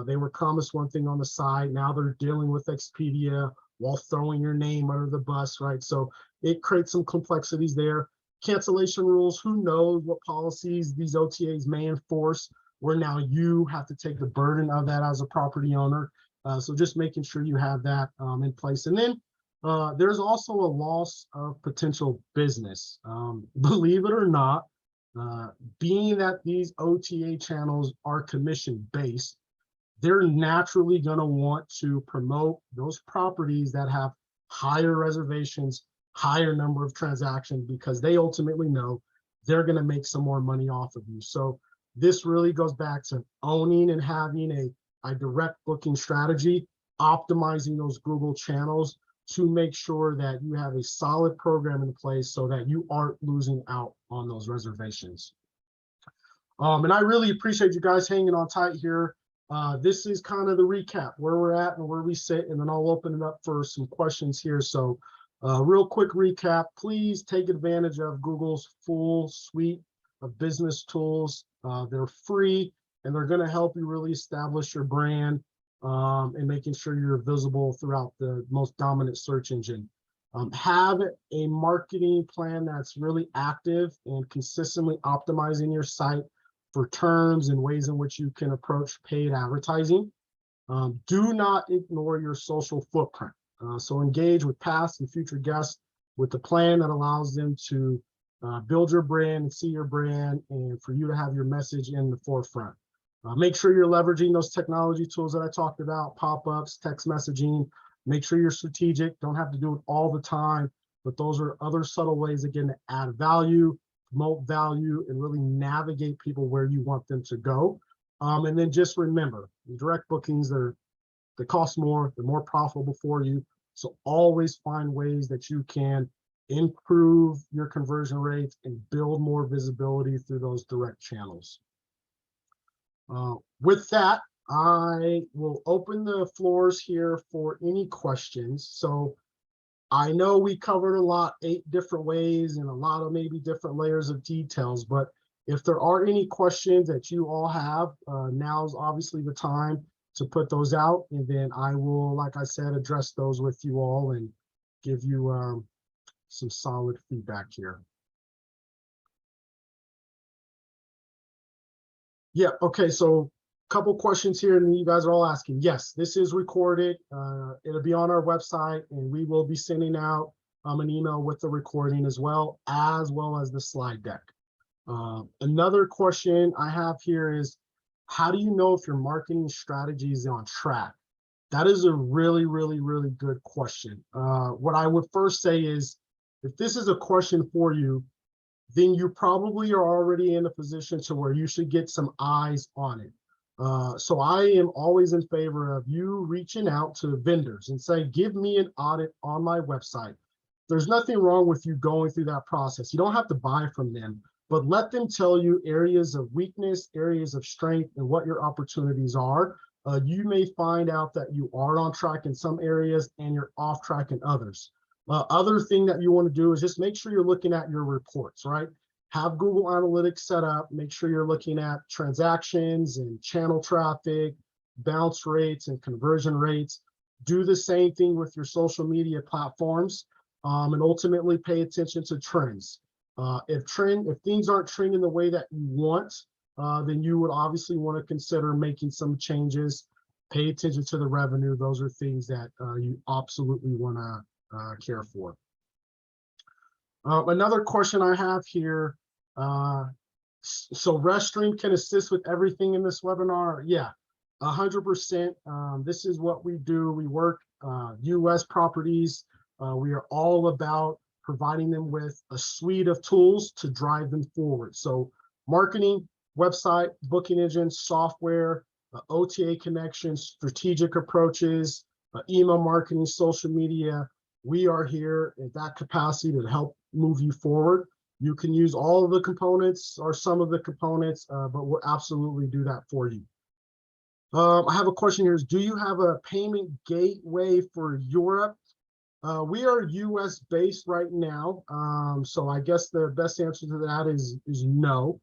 They were promised one thing on the side, now they're dealing with Expedia while throwing your name under the bus, right? So it creates some complexities there. Cancellation rules, who knows what policies these OTAs may enforce, where now you have to take the burden of that as a property owner. So just making sure you have that in place. And then there's also a loss of potential business. Believe it or not, being that these OTA channels are commission-based, they're naturally going to want to promote those properties that have higher reservations, higher number of transactions, because they ultimately know they're going to make some more money off of you. So this really goes back to owning and having a direct booking strategy, optimizing those Google channels to make sure that you have a solid program in place so that you aren't losing out on those reservations. And I really appreciate you guys hanging on tight here. This is kind of the recap, where we're at and where we sit, and then I'll open it up for some questions here. So real quick recap, please take advantage of Google's full suite of business tools. They're free, and they're going to help you really establish your brand and making sure you're visible throughout the most dominant search engine. Have a marketing plan that's really active and consistently optimizing your site for terms and ways in which you can approach paid advertising. Do not ignore your social footprint. So engage with past and future guests with a plan that allows them to build your brand and see your brand, and for you to have your message in the forefront. Make sure you're leveraging those technology tools that I talked about, pop-ups, text messaging. Make sure you're strategic. Don't have to do it all the time, but those are other subtle ways, again, to add value, promote value, and really navigate people where you want them to go. And then just remember, direct bookings, they cost more, they're more profitable for you. So always find ways that you can improve your conversion rates and build more visibility through those direct channels. With that, I will open the floors here for any questions. So I know we covered a lot, 8 different ways and a lot of maybe different layers of details, but if there are any questions that you all have, now's obviously the time to put those out, and then I will, like I said, address those with you all and give you some solid feedback here. Yeah, okay, so a couple questions here, and you guys are all asking. Yes, this is recorded. It'll be on our website, and we will be sending out an email with the recording as well as the slide deck. Another question I have here is, how do you know if your marketing strategy is on track? That is a really, really, really good question. What I would first say is, if this is a question for you, then you probably are already in a position to where you should get some eyes on it. So I am always in favor of you reaching out to vendors and say, give me an audit on my website. There's nothing wrong with you going through that process. You don't have to buy from them, but let them tell you areas of weakness, areas of strength, and what your opportunities are. You may find out that you are on track in some areas and you're off track in others. Other thing that you want to do is just make sure you're looking at your reports, right? Have Google Analytics set up. Make sure you're looking at transactions and channel traffic, bounce rates and conversion rates. Do the same thing with your social media platforms, and ultimately pay attention to trends. If things aren't trending the way that you want, then you would obviously want to consider making some changes. Pay attention to the revenue. Those are things that you absolutely want to care for. Another question I have here, so rezStream can assist with everything in this webinar? Yeah, 100%. This is what we do. We work US properties. We are all about providing them with a suite of tools to drive them forward. So marketing, website, booking engine, software, OTA connections, strategic approaches, email marketing, social media. We are here in that capacity to help move you forward. You can use all of the components or some of the components, but we'll absolutely do that for you. I have a question here. Do you have a payment gateway for Europe? We are US based right now. So I guess the best answer to that is no.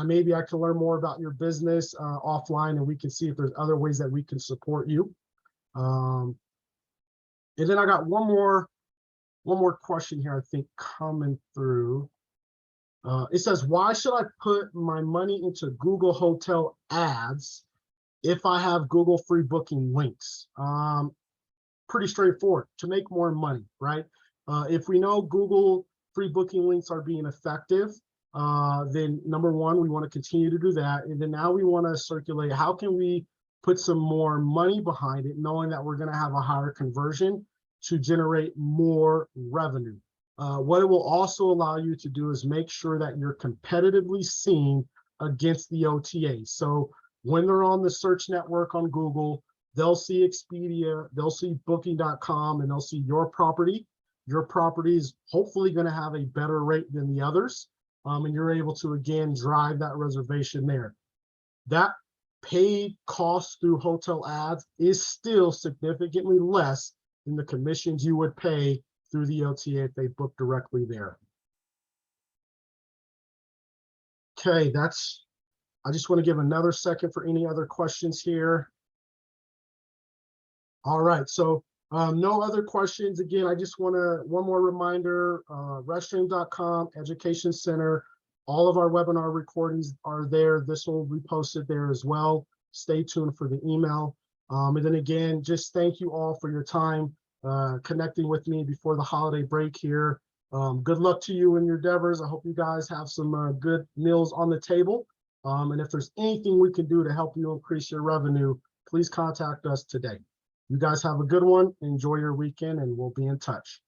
Maybe I can learn more about your business offline, and we can see if there's other ways that we can support you. And then I got one more question here, I think, coming through. It says, why should I put my money into Google Hotel ads if I have Google free booking links? Pretty straightforward, to make more money, right? If we know Google free booking links are being effective, then number one, we want to continue to do that. And then now we want to circulate, how can we put some more money behind it, knowing that we're going to have a higher conversion to generate more revenue. What it will also allow you to do is make sure that you're competitively seen against the OTA. So when they're on the search network on Google, they'll see Expedia, they'll see booking.com, and they'll see your property. Your property is hopefully going to have a better rate than the others. And you're able to, again, drive that reservation there. That paid cost through hotel ads is still significantly less than the commissions you would pay through the OTA if they book directly there. Okay, I just want to give another second for any other questions here. All right, so no other questions. Again, I just want to, one more reminder, rezStream.com, Education Center, all of our webinar recordings are there. This will be posted there as well. Stay tuned for the email. And then again, just thank you all for your time connecting with me before the holiday break here. Good luck to you in your endeavors. I hope you guys have some good meals on the table. And if there's anything we can do to help you increase your revenue, please contact us today. You guys have a good one. Enjoy your weekend, and we'll be in touch.